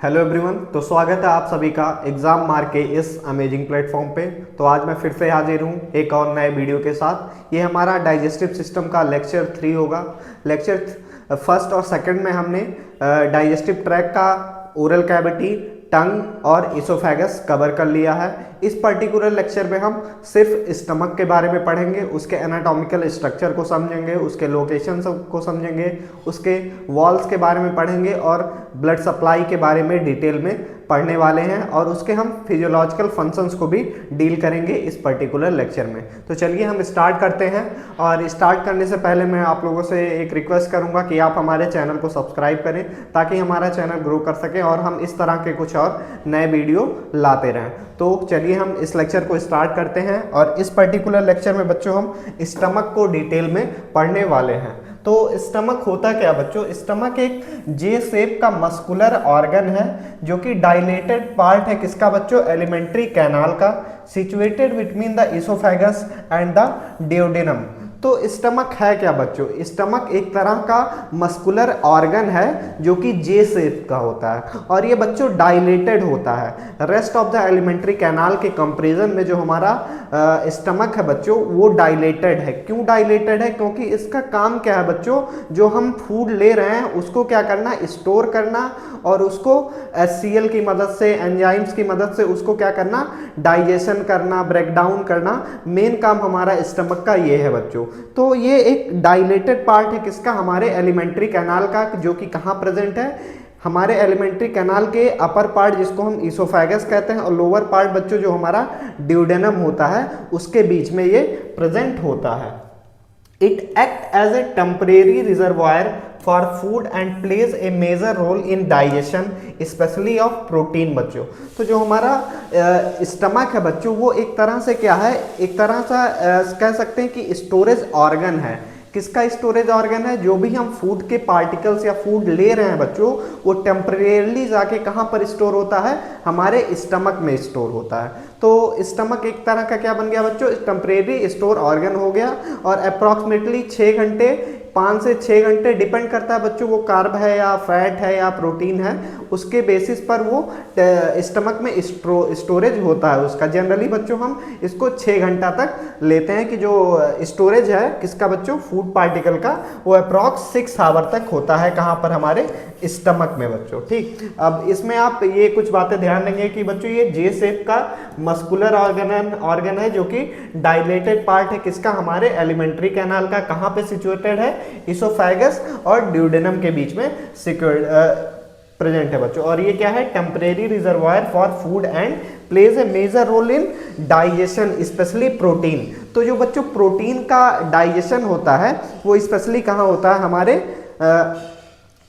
Hello everyone, तो स्वागत है आप सभी का एग्जाम मार्क के इस अमेजिंग प्लेटफॉर्म पे। तो आज मैं फिर से हाजिर हूँ एक और नए वीडियो के साथ। ये हमारा डाइजेस्टिव सिस्टम का लेक्चर 3 होगा। लेक्चर फर्स्ट और सेकंड में हमने डाइजेस्टिव ट्रैक्ट का ओरल कैविटी, टंग और इसोफेगस कवर कर लिया है। इस पर्टिकुलर लेक्चर में हम सिर्फ स्टमक के बारे में पढ़ेंगे, उसके एनाटॉमिकल स्ट्रक्चर को समझेंगे, उसके लोकेशन को समझेंगे, उसके वॉल्स के बारे में पढ़ेंगे और ब्लड सप्लाई के बारे में डिटेल में पढ़ने वाले हैं और उसके हम फिजियोलॉजिकल फंक्शंस को भी डील करेंगे इस पर्टिकुलर लेक्चर में। तो चलिए हम स्टार्ट करते हैं। और स्टार्ट करने से पहले मैं आप लोगों से एक रिक्वेस्ट करूंगा कि आप हमारे चैनल को सब्सक्राइब करें ताकि हमारा चैनल ग्रो कर सके और हम इस तरह के कुछ और नए वीडियो लाते रहें। तो चलिए हम इस लेक्चर को स्टार्ट करते हैं और इस पर्टिकुलर लेक्चर में बच्चों हम स्टमक को डिटेल में पढ़ने वाले हैं। तो स्टमक होता क्या बच्चों? स्टमक एक जे शेप का मस्कुलर ऑर्गन है जो कि डायलेटेड पार्ट है किसका बच्चों? एलिमेंट्री कैनाल का, situated between the oesophagus and the duodenum. तो स्टमक है क्या बच्चों? स्टमक एक तरह का मस्कुलर ऑर्गन है जो कि जे शेप का होता है और ये बच्चों डायलेटेड होता है। Rest of the alimentary canal के कंपैरिजन में जो हमारा स्टमक है बच्चों वो डायलेटेड है। क्यों डायलेटेड है? क्योंकि इसका काम क्या है बच्चों? जो हम फूड ले रहे हैं उसको क्या करना? स्टोर करना और उसको HCl की मदद से, एंजाइम्स की मदद से उसको क्या करना? डाइजेशन करना, ब्रेक डाउन करना। मेन काम हमारा स्टमक का ये है बच्चों। तो ये एक डायलेटेड पार्ट है किसका? हमारे एलिमेंट्री कैनाल का, जो कि कहाँ प्रेजेंट है? हमारे एलिमेंट्री कैनाल के अपर पार्ट जिसको हम इसोफेगस कहते हैं और लोअर पार्ट बच्चों जो हमारा ड्यूडेनम होता है उसके बीच में ये प्रेजेंट होता है। It act as a temporary reservoir for food and plays a major role in digestion specially of protein बच्चों। तो जो हमारा स्टमक है बच्चों वो एक तरह से क्या है? एक तरह से कह सकते हैं कि स्टोरेज ऑर्गन है। किसका स्टोरेज ऑर्गन है? जो भी हम फूड के पार्टिकल्स या फूड ले रहे हैं बच्चों वो टेम्परेरली जाके कहाँ पर स्टोर होता है? हमारे स्टमक में स्टोर होता है। तो स्टमक एक तरह का क्या बन गया बच्चों? टेम्परेरी स्टोर ऑर्गन हो गया और अप्रॉक्सीमेटली 6 घंटे, 5 से 6 घंटे डिपेंड करता है बच्चों वो कार्ब है या फैट है या प्रोटीन है, उसके बेसिस पर वो स्टमक में स्टोरेज होता है उसका। जनरली बच्चों हम इसको 6 घंटा तक लेते हैं कि जो स्टोरेज है किसका बच्चों? फूड पार्टिकल का, वो अप्रॉक्स 6 आवर तक होता है। कहाँ पर? हमारे स्टमक में बच्चों। ठीक, अब इसमें आप ये कुछ बातें ध्यान देंगे कि बच्चों ये जे शेप का मस्कुलर ऑर्गन है जो कि डायलेटेड पार्ट है किसका? हमारे एलिमेंट्री कैनाल का। कहाँ पे सिचुएटेड है? इसोफेगस और ड्यूडेनम के बीच में प्रेजेंट है बच्चों। और ये क्या है? Temporary reservoir for food and plays a major role in digestion specially protein. तो जो बच्चों प्रोटीन का डाइजेशन होता है वो स्पेशली कहाँ होता है? हमारे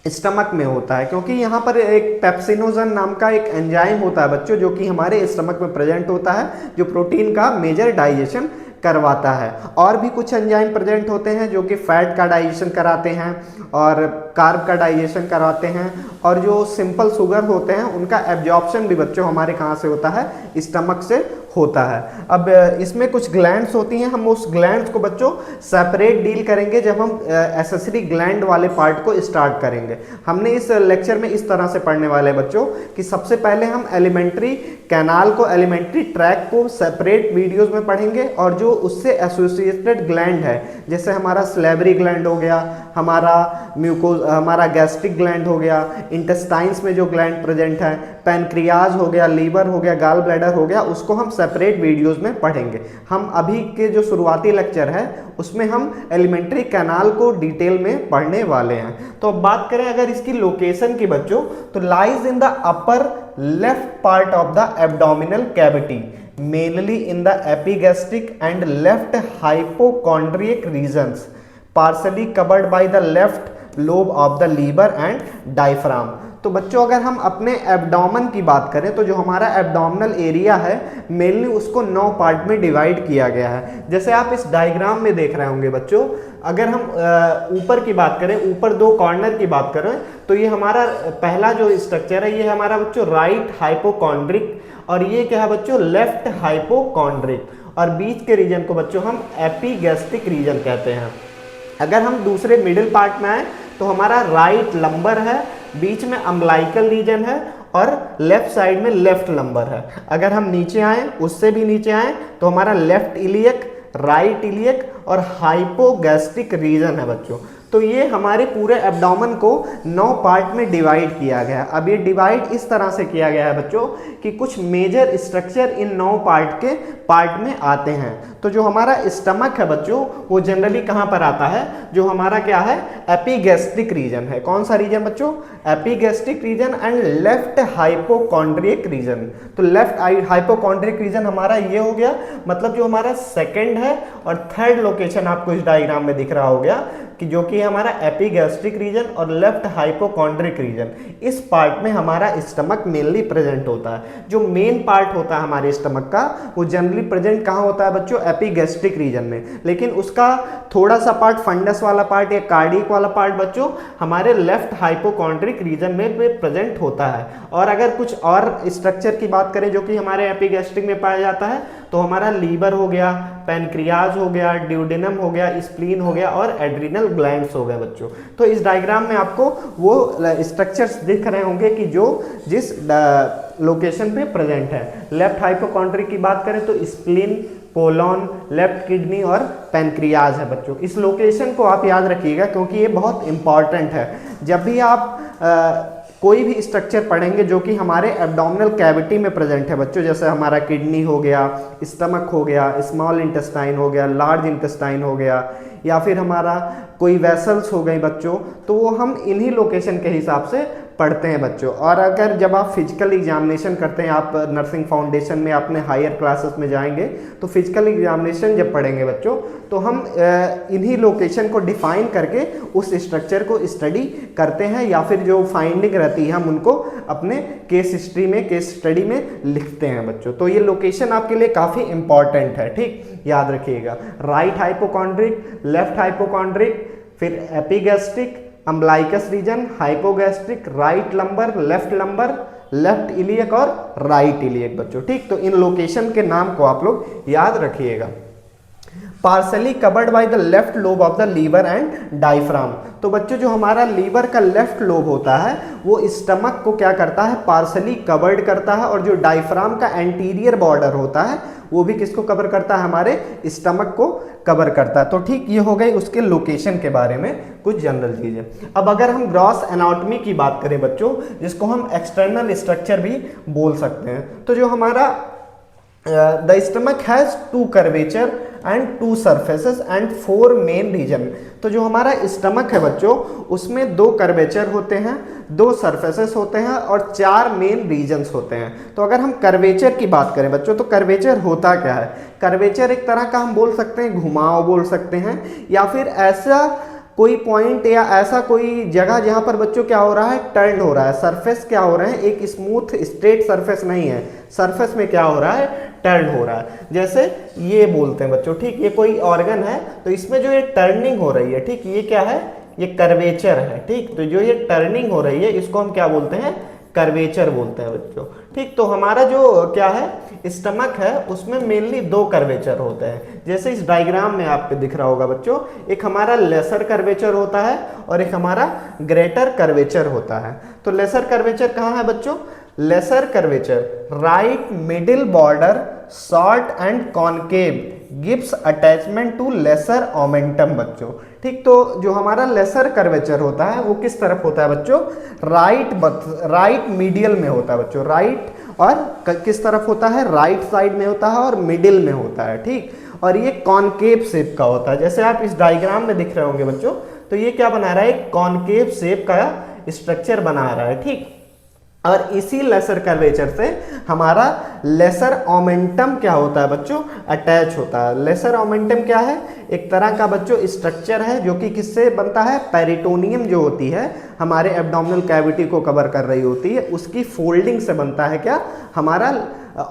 स्टमक में होता है, क्योंकि यहाँ पर एक पेप्सिनोजन नाम का एक एंजाइम होता है बच्चों जो कि हमारे स्टमक में प्रेजेंट होता है जो प्रोटीन का मेजर डाइजेशन करवाता है। और भी कुछ एंजाइम प्रेजेंट होते हैं जो कि फैट का डाइजेशन कराते हैं और कार्ब का डाइजेशन कराते हैं और जो सिंपल शुगर होते हैं उनका एब्जॉर्प्शन भी बच्चों हमारे कहाँ से होता है? स्टमक से होता है। अब इसमें कुछ ग्लैंड्स होती हैं, हम उस ग्लैंड्स को बच्चों सेपरेट डील करेंगे जब हम एक्सेसरी ग्लैंड वाले पार्ट को स्टार्ट करेंगे। हमने इस लेक्चर में इस तरह से पढ़ने वाले हैं बच्चों कि सबसे पहले हम एलिमेंट्री कैनाल को, एलिमेंट्री ट्रैक को सेपरेट वीडियोस में पढ़ेंगे और जो उससे एसोसिएटेड ग्लैंड है जैसे हमारा स्लेवरी ग्लैंड हो गया, हमारा गैस्ट्रिक ग्लैंड हो गया, इंटेस्टाइन्स में जो ग्लैंड प्रेजेंट है, पैनक्रियाज हो गया, लीवर हो गया, गाल ब्लैडर हो गया, उसको हम सेपरेट वीडियोस में पढ़ेंगे। हम अभी के जो शुरुआती लेक्चर है उसमें हम एलिमेंट्री कैनाल को डिटेल में पढ़ने वाले हैं। तो अब बात करें अगर इसकी लोकेशन की बच्चों, तो lies in the upper left part of the abdominal cavity mainly in the epigastric and left hypochondriac regions partially covered by the left lobe of the liver and diaphragm. तो बच्चों अगर हम अपने एब्डोमेन की बात करें तो जो हमारा एब्डोमिनल एरिया है मेनली उसको 9 पार्ट में डिवाइड किया गया है। जैसे आप इस डायग्राम में देख रहे होंगे बच्चों, अगर हम ऊपर की बात करें, ऊपर 2 कॉर्नर की बात करें तो ये हमारा पहला जो स्ट्रक्चर है ये हमारा बच्चों राइट हाइपोकॉन्ड्रिक और ये क्या है बच्चों? Left hypochondriac. और बीच के रीजन को बच्चों हम एपिगैस्ट्रिक रीजन कहते हैं। अगर हम दूसरे मिडिल पार्ट में आए तो हमारा राइट लंबर है, बीच में अम्बलाइकल रीजन है और लेफ्ट साइड में लेफ्ट लंबर है। अगर हम नीचे आए, उससे भी नीचे आए, तो हमारा लेफ्ट इलियक, राइट इलियक और हाइपोगैस्ट्रिक रीजन है बच्चों। तो ये हमारे पूरे एब्डोमेन को 9 पार्ट में डिवाइड किया गया है। अब ये डिवाइड इस तरह से किया गया है बच्चों कि कुछ मेजर स्ट्रक्चर इन 9 पार्ट में आते हैं। तो जो हमारा स्टमक है बच्चों, वो जनरली कहाँ पर आता है, जो हमारा क्या है, एपिगैस्ट्रिक रीजन है। कौन सा रीजन बच्चों, epigastric region and left hypochondriac region. तो लेफ्ट हाइपोकॉन्ड्रियक रीजन हमारा ये हो गया, मतलब जो हमारा सेकंड है और थर्ड लोकेशन आपको इस डायग्राम में दिख रहा हो गया कि जो कि हमारा एपिगैस्ट्रिक रीजन और लेफ्ट हाइपोकॉन्ड्रिक रीजन, इस पार्ट में हमारा स्टमक मेनली प्रेजेंट होता है। जो मेन पार्ट होता है हमारे स्टमक का, वो जनरली प्रेजेंट कहाँ होता है बच्चों, एपिगैस्ट्रिक रीजन में। लेकिन उसका थोड़ा सा पार्ट, फंडस वाला पार्ट या कार्डियक वाला पार्ट बच्चों हमारे लेफ्ट हाइपोकॉन्ड्रिक रीजन में प्रेजेंट होता है। और अगर कुछ और स्ट्रक्चर की बात करें जो कि हमारे एपिगैस्ट्रिक में पाया जाता है, तो हमारा लीवर हो गया, पैनक्रियाज हो गया, ड्यूडेनम हो गया, स्प्लीन हो गया और एड्रिनल ग्लैंड्स हो गए बच्चों। तो इस डायग्राम में आपको वो स्ट्रक्चर्स दिख रहे होंगे कि जो जिस लोकेशन पे प्रेजेंट है। लेफ्ट हाइपोकॉन्ड्रिक की बात करें तो स्प्लीन, कोलोन, लेफ्ट किडनी और पैनक्रियाज है बच्चों। इस लोकेशन को आप याद रखिएगा क्योंकि ये बहुत इंपॉर्टेंट है। जब भी आप कोई भी स्ट्रक्चर पढ़ेंगे जो कि हमारे एब्डोमिनल कैविटी में प्रेजेंट है बच्चों, जैसे हमारा किडनी हो गया, स्टमक हो गया, स्मॉल इंटेस्टाइन हो गया, लार्ज इंटेस्टाइन हो गया, या फिर हमारा कोई वेसल्स हो गई बच्चों, तो वो हम इन्हीं लोकेशन के हिसाब से पढ़ते हैं बच्चों। और अगर जब आप फिजिकल एग्जामिनेशन करते हैं, आप नर्सिंग फाउंडेशन में अपने हायर क्लासेस में जाएंगे, तो फिजिकल एग्जामिनेशन जब पढ़ेंगे बच्चों, तो हम इन्हीं लोकेशन को डिफाइन करके उस स्ट्रक्चर को स्टडी करते हैं, या फिर जो फाइंडिंग रहती है हम उनको अपने केस हिस्ट्री में, केस स्टडी में लिखते हैं बच्चों। तो ये लोकेशन आपके लिए काफ़ी इंपॉर्टेंट है, ठीक, याद रखिएगा। राइट हाइपोकॉन्ड्रिक, लेफ्ट हाइपोकॉन्ड्रिक, फिर epigastric, umbilicus region, hypogastric, right lumbar, left iliac और राइट इलियक बच्चों, ठीक। तो इन लोकेशन के नाम को आप लोग याद रखिएगा। Partially covered by the left lobe of the liver and diaphragm. तो बच्चों जो हमारा लीवर का लेफ्ट लोब होता है वो स्टमक को क्या करता है, पार्सली कवर्ड करता है, और जो डायफ्राम का एंटीरियर बॉर्डर होता है वो भी किसको कवर करता है, हमारे स्टमक को कवर करता है। तो ठीक, ये हो गई उसके लोकेशन के बारे में कुछ जनरल चीजें। अब अगर हम ग्रॉस एनाटॉमी की बात करें बच्चों, जिसको हम एक्सटर्नल स्ट्रक्चर भी बोल सकते हैं, तो जो हमारा the stomach has 2 curvature and 2 surfaces and 4 main region. तो जो हमारा स्टमक है बच्चों, उसमें 2 कर्वेचर होते हैं, 2 सरफेसेस होते हैं और 4 मेन रीजन्स होते हैं। तो अगर हम कर्वेचर की बात करें बच्चों, तो कर्वेचर होता क्या है, कर्वेचर एक तरह का हम बोल सकते हैं घुमाव बोल सकते हैं, या फिर ऐसा कोई पॉइंट या ऐसा कोई जगह जहां पर बच्चों क्या हो रहा है, टर्न हो रहा है, सरफेस क्या हो रहे हैं, एक स्मूथ स्ट्रेट सरफेस नहीं है, सरफेस में क्या हो रहा है, टर्न हो रहा है। जैसे ये बोलते हैं बच्चों, ठीक, ये कोई ऑर्गन है तो इसमें जो ये टर्निंग हो रही है, ठीक, ये क्या है, ये कर्वेचर है, ठीक। तो जो ये टर्निंग हो रही है इसको हम क्या बोलते हैं, कर्वेचर बोलते हैं बच्चों, ठीक। तो हमारा जो क्या है, स्टमक है, उसमें मेनली 2 कर्वेचर होते हैं, जैसे इस डायग्राम में आपको दिख रहा होगा बच्चों। एक हमारा लेसर कर्वेचर होता है और एक हमारा ग्रेटर कर्वेचर होता है। तो लेसर कर्वेचर कहाँ है बच्चों, lesser curvature right middle border short and concave gives attachment to lesser omentum बच्चों, ठीक। तो जो हमारा लेसर कर्वेचर होता है वो किस तरफ होता है बच्चों, राइट मीडियल में होता है बच्चों, राइट, और किस तरफ होता है, राइट साइड में होता है और मिडिल में होता है, ठीक। और ये कॉनकेव शेप का होता है, जैसे आप इस डायग्राम में दिख रहे होंगे बच्चों। तो ये क्या बना रहा है, एक कॉनकेव शेप का स्ट्रक्चर बना रहा है, ठीक। और इसी लेसर कर्वेचर से हमारा लेसर ओमेंटम क्या होता है बच्चों, अटैच होता है। लेसर ओमेंटम क्या है, एक तरह का बच्चों स्ट्रक्चर है जो कि किससे बनता है, पेरिटोनियम जो होती है हमारे एब्डोमिनल कैविटी को कवर कर रही होती है, उसकी फोल्डिंग से बनता है क्या, हमारा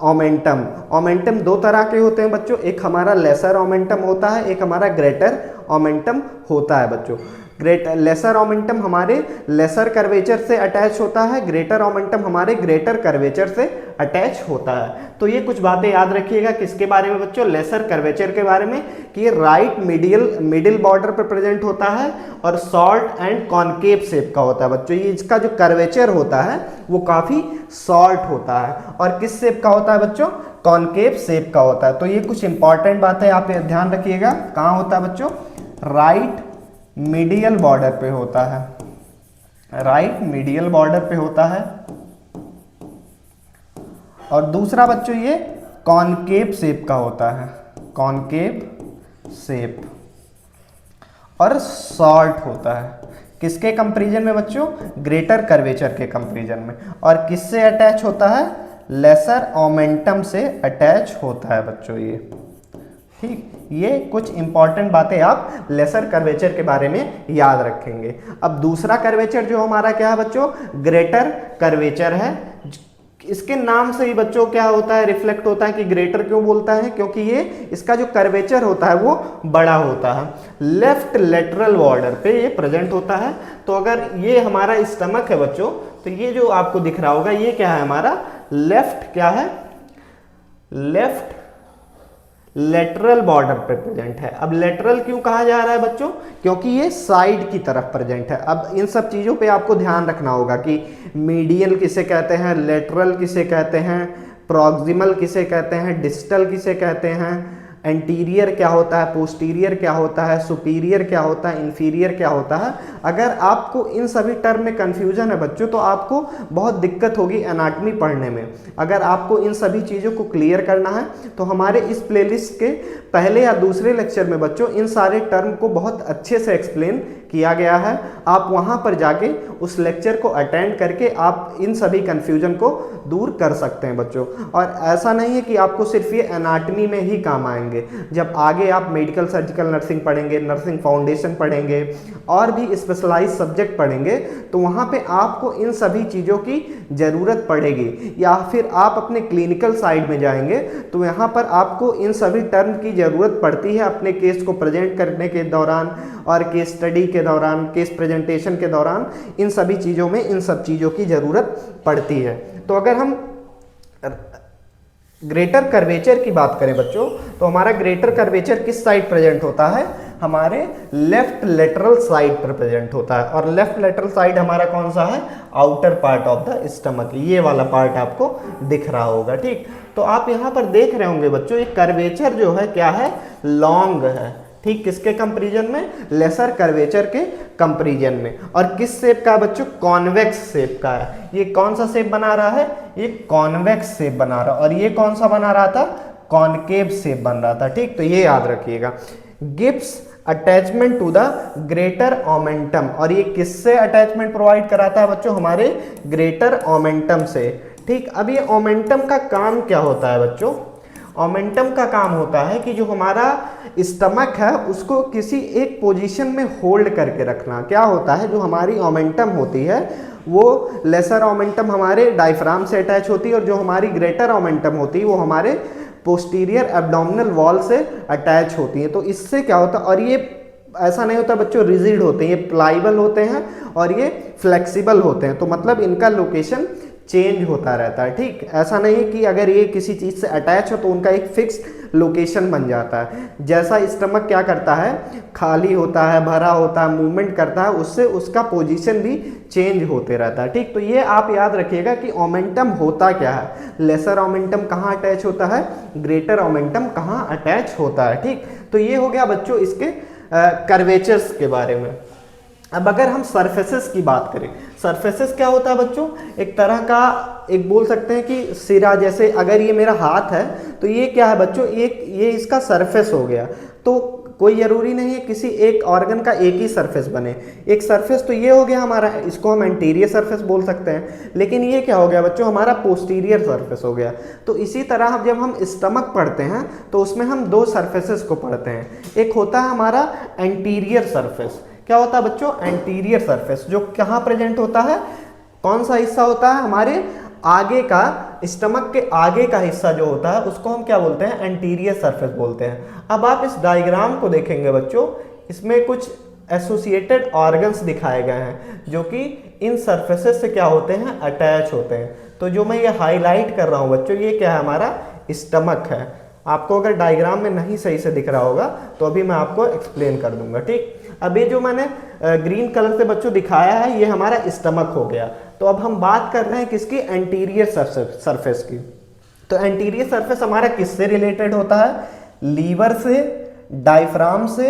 ओमेंटम। ओमेंटम 2 तरह के होते हैं बच्चों, एक हमारा लेसर ओमेंटम होता है, एक हमारा ग्रेटर ओमेंटम होता है बच्चों। लेसर ओमेंटम हमारे लेसर कर्वेचर से अटैच होता है, ग्रेटर ओमेंटम हमारे ग्रेटर कर्वेचर से अटैच होता है। तो ये कुछ बातें याद रखिएगा किसके बारे में बच्चों, लेसर कर्वेचर के बारे में, कि ये राइट मिडिल बॉर्डर पर प्रेजेंट होता है और शॉर्ट एंड कॉनकेव शेप का होता है बच्चों। ये इसका जो कर्वेचर होता है वो काफी शॉर्ट होता है और किस शेप का होता है बच्चों, कॉनकेव शेप का होता है। तो ये कुछ इंपॉर्टेंट बातें आप ध्यान रखिएगा। कहाँ होता है बच्चों, राइट मीडियल बॉर्डर पे होता है, राइट मीडियल बॉर्डर पे होता है। और दूसरा बच्चों ये कॉनकेव शेप का होता है, कॉनकेव शेप, और शॉर्ट होता है किसके कंपैरिजन में बच्चों, ग्रेटर कर्वेचर के कंपैरिजन में। और किससे अटैच होता है, लेसर ओमेंटम से अटैच होता है बच्चों ये। ठीक, ये कुछ इंपॉर्टेंट बातें आप लेसर कर्वेचर के बारे में याद रखेंगे। अब दूसरा कर्वेचर जो हमारा क्या है बच्चों, ग्रेटर कर्वेचर है। इसके नाम से ही बच्चों क्या होता है, रिफ्लेक्ट होता है कि ग्रेटर क्यों बोलता है, क्योंकि ये इसका जो कर्वेचर होता है वो बड़ा होता है। लेफ्ट लेटरल बॉर्डर पे ये प्रेजेंट होता है। तो अगर ये हमारा स्टमक है बच्चों, तो ये जो आपको दिख रहा होगा ये क्या है हमारा, लेफ्ट क्या है, लेफ्ट लेटरल बॉर्डर पे प्रेजेंट है। अब लेटरल क्यों कहा जा रहा है बच्चों, क्योंकि ये साइड की तरफ प्रेजेंट है। अब इन सब चीजों पे आपको ध्यान रखना होगा कि मीडियल किसे कहते हैं, लेटरल किसे कहते हैं, प्रॉक्सिमल किसे कहते हैं, डिस्टल किसे कहते हैं, एंटीरियर क्या होता है, पोस्टीरियर क्या होता है, सुपीरियर क्या होता है, इंफीरियर क्या होता है। अगर आपको इन सभी टर्म में कंफ्यूजन है बच्चों तो आपको बहुत दिक्कत होगी एनाटॉमी पढ़ने में। अगर आपको इन सभी चीज़ों को क्लियर करना है तो हमारे इस प्लेलिस्ट के पहले या दूसरे लेक्चर में बच्चों इन सारे टर्म को बहुत अच्छे से एक्सप्लेन किया गया है। आप वहाँ पर जाके उस लेक्चर को अटेंड करके आप इन सभी कंफ्यूजन को दूर कर सकते हैं बच्चों। और ऐसा नहीं है कि आपको सिर्फ ये एनाटॉमी में ही काम आएंगे, जब आगे आप मेडिकल सर्जिकल नर्सिंग पढ़ेंगे, नर्सिंग फाउंडेशन पढ़ेंगे और भी स्पेशलाइज सब्जेक्ट पढ़ेंगे तो वहाँ पे आपको इन सभी चीज़ों की ज़रूरत पड़ेगी। या फिर आप अपने क्लिनिकल साइड में जाएंगे तो यहाँ पर आपको इन सभी टर्म की ज़रूरत पड़ती है अपने केस को प्रेजेंट करने के दौरान और केस स्टडी के दौरान, केस प्रेजेंटेशन के दौरान। इन सभी चीज़ों में इन सब चीज़ों की ज़रूरत पड़ती है। तो अगर हम ग्रेटर कर्वेचर की बात करें बच्चों तो हमारा ग्रेटर कर्वेचर किस साइड प्रेजेंट होता है, हमारे लेफ्ट लेटरल साइड पर प्रेजेंट होता है। और लेफ्ट लेटरल साइड हमारा कौन सा है, outer part of the stomach, ये वाला पार्ट आपको दिख रहा होगा। ठीक, तो आप यहाँ पर देख रहे होंगे बच्चों ये कर्वेचर जो है क्या है, लॉन्ग है। ठीक, किसके कंपैरिजन में, लेसर कर्वेचर के कंपैरिजन में। और किस शेप का है बच्चों, कॉन्वेक्स शेप का है। ये कौन सा शेप बना रहा है, ये कॉन्वेक्स शेप बना रहा है। और ये कौन सा बना रहा था, कॉनकेव शेप बन रहा था। ठीक, तो ये याद रखिएगा। Gives attachment to the greater omentum, और ये किससे अटैचमेंट प्रोवाइड कराता है बच्चों, हमारे ग्रेटर ओमेंटम से। ठीक, अब ये ओमेंटम का काम क्या होता है बच्चों, ओमेंटम का काम होता है कि जो हमारा स्टमक है उसको किसी एक पोजीशन में होल्ड करके रखना। क्या होता है, जो हमारी ओमेंटम होती है वो लेसर ओमेंटम हमारे डायफ्राम से अटैच होती है और जो हमारी ग्रेटर ओमेंटम होती है वो हमारे पोस्टीरियर एब्डोमिनल वॉल से अटैच होती है। तो इससे क्या होता है, और ये ऐसा नहीं होता बच्चों रिजिड होते हैं, ये प्लाइबल होते हैं और ये फ्लेक्सिबल होते हैं। तो मतलब इनका लोकेशन चेंज होता रहता है। ठीक, ऐसा नहीं है कि अगर ये किसी चीज़ से अटैच हो तो उनका एक फिक्स लोकेशन बन जाता है। जैसा स्टमक क्या करता है, खाली होता है, भरा होता है, मूवमेंट करता है, उससे उसका पोजीशन भी चेंज होते रहता है। ठीक, तो ये आप याद रखिएगा कि ओमेंटम होता क्या है, लेसर ओमेंटम कहाँ अटैच होता है, ग्रेटर ओमेंटम कहाँ अटैच होता है। ठीक, तो ये हो गया बच्चों इसके कर्वेचर्स के बारे में। अब अगर हम सरफेसेस की बात करें, सरफेसेस क्या होता है बच्चों, एक तरह का एक बोल सकते हैं कि सिरा, जैसे अगर ये मेरा हाथ है तो ये क्या है बच्चों, ये इसका सरफेस हो गया। तो कोई ज़रूरी नहीं है किसी एक ऑर्गन का एक ही सरफेस बने। एक सरफेस तो ये हो गया हमारा, इसको हम एंटीरियर सरफेस बोल सकते हैं, लेकिन ये क्या हो गया बच्चों, हमारा पोस्टीरियर सरफेस हो गया। तो इसी तरह जब हम स्टमक पढ़ते हैं तो उसमें हम दो सरफेसेस को पढ़ते हैं। एक होता है हमारा एंटीरियर सरफेस। क्या होता है बच्चों, एंटीरियर सरफेस, जो कहाँ प्रेजेंट होता है, कौन सा हिस्सा होता है, हमारे आगे का, स्टमक के आगे का हिस्सा जो होता है उसको हम क्या बोलते हैं, एंटीरियर सरफेस बोलते हैं। अब आप इस डायग्राम को देखेंगे बच्चों, इसमें कुछ एसोसिएटेड ऑर्गन्स दिखाए गए हैं जो कि इन सरफेसेस से क्या होते हैं, अटैच होते हैं। तो जो मैं ये हाईलाइट कर रहा हूँ बच्चों, ये क्या है, हमारा स्टमक है। आपको अगर डायग्राम में नहीं सही से दिख रहा होगा तो अभी मैं आपको एक्सप्लेन कर दूंगा, ठीक। अभी जो मैंने ग्रीन कलर से बच्चों दिखाया है ये हमारा स्टमक हो गया। तो अब हम बात कर रहे हैं किसकी, एंटीरियर सरफेस की। तो एंटीरियर सरफेस हमारा किससे रिलेटेड होता है, लीवर से, डायफ्राम से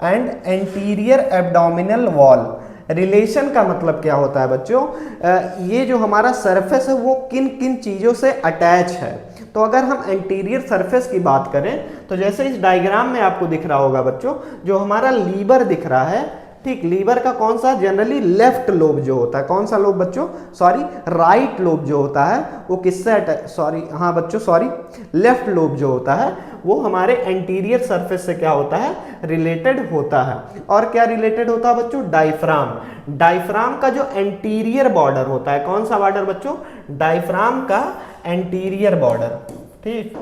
and anterior abdominal wall. Relation का मतलब क्या होता है बच्चों, ये जो हमारा सरफेस है वो किन किन चीज़ों से अटैच है। तो अगर हम एंटीरियर सरफेस की बात करें तो जैसे इस डायग्राम में आपको दिख रहा होगा बच्चों, जो हमारा लीवर दिख रहा है, ठीक, लीवर का कौन सा, जनरली लेफ्ट लोब जो होता है, कौन सा लोब बच्चों, सॉरी राइट लोब जो होता है वो किससे सॉरी हाँ बच्चों सॉरी लेफ्ट लोब जो होता है वो हमारे एंटीरियर सरफेस से क्या होता है, रिलेटेड होता है। और क्या रिलेटेड होता है बच्चों, डायफ्राम। डायफ्राम का जो एंटीरियर बॉर्डर होता है, कौन सा बॉर्डर बच्चों, डायफ्राम का एंटीरियर बॉर्डर, ठीक,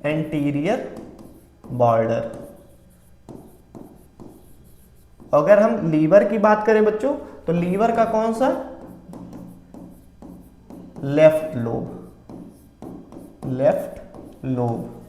एंटीरियर बॉर्डर। अगर हम लीवर की बात करें बच्चों तो लीवर का कौन सा, लेफ्ट लोब, लेफ्ट लोब।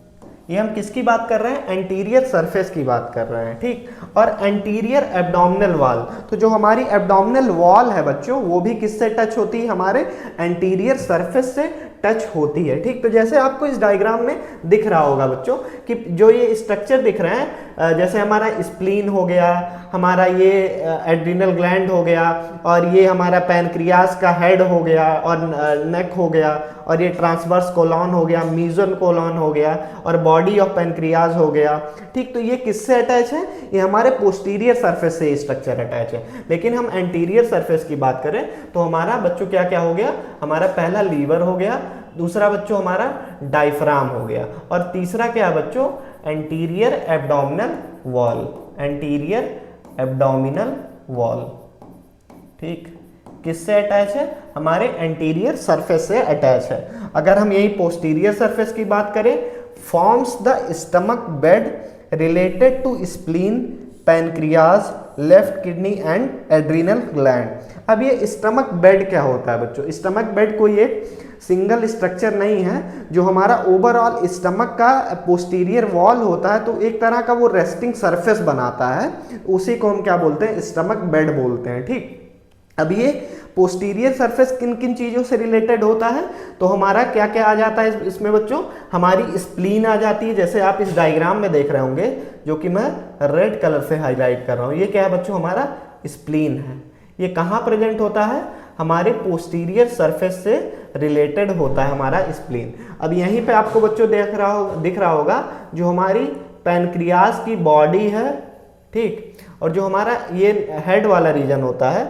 ये हम किसकी बात कर रहे हैं, एंटीरियर सरफेस की बात कर रहे हैं, ठीक। और एंटीरियर एब्डोमिनल वॉल, तो जो हमारी एब्डोमिनल वॉल है बच्चों वो भी किससे टच होती है, हमारे एंटीरियर सरफेस से टच होती है, ठीक। तो जैसे आपको इस डायग्राम में दिख रहा होगा बच्चों कि जो ये स्ट्रक्चर दिख रहे हैं, जैसे हमारा स्प्लीन हो गया, हमारा ये एड्रिनल ग्लैंड हो गया, और ये हमारा पैनक्रियास का हेड हो गया और नेक हो गया, और ये ट्रांसवर्स कोलॉन हो गया, मीजन कोलॉन हो गया, और बॉडी ऑफ पैनक्रियाज हो गया, ठीक। तो ये किससे अटैच है, ये हमारे पोस्टीरियर सरफेस से स्ट्रक्चर अटैच है। लेकिन हम एंटीरियर सरफेस की बात करें तो हमारा बच्चों क्या क्या हो गया, हमारा पहला लीवर हो गया, दूसरा बच्चों हमारा डायफ्राम हो गया, और तीसरा क्या है बच्चों, anterior abdominal wall, anterior abdominal wall, ठीक। किससे अटैच है, हमारे एंटीरियर सरफेस से अटैच है। अगर हम यही पोस्टीरियर सरफेस की बात करें, forms the stomach bed related to spleen, pancreas, left kidney and adrenal gland. अब ये स्टमक बेड क्या होता है बच्चों, स्टमक बेड कोई एक सिंगल स्ट्रक्चर नहीं है, जो हमारा ओवरऑल स्टमक का पोस्टीरियर वॉल होता है, तो एक तरह का वो रेस्टिंग सरफेस बनाता है, उसी को हम क्या बोलते हैं, स्टमक बेड बोलते हैं, ठीक। अब ये पोस्टीरियर सरफेस किन किन चीज़ों से रिलेटेड होता है, तो हमारा क्या क्या आ जाता है इसमें बच्चों, हमारी स्प्लीन आ जाती है, जैसे आप इस डायग्राम में देख रहे होंगे जो कि मैं रेड कलर से हाईलाइट कर रहा हूँ। ये क्या है बच्चों, हमारा स्प्लीन है। ये कहाँ प्रेजेंट होता है, हमारे पोस्टीरियर सरफेस से रिलेटेड होता है हमारा स्प्लीन। अब यहीं पे आपको बच्चों दिख रहा होगा जो हमारी पैनक्रियाज की बॉडी है, ठीक, और जो हमारा ये हेड वाला रीजन होता है,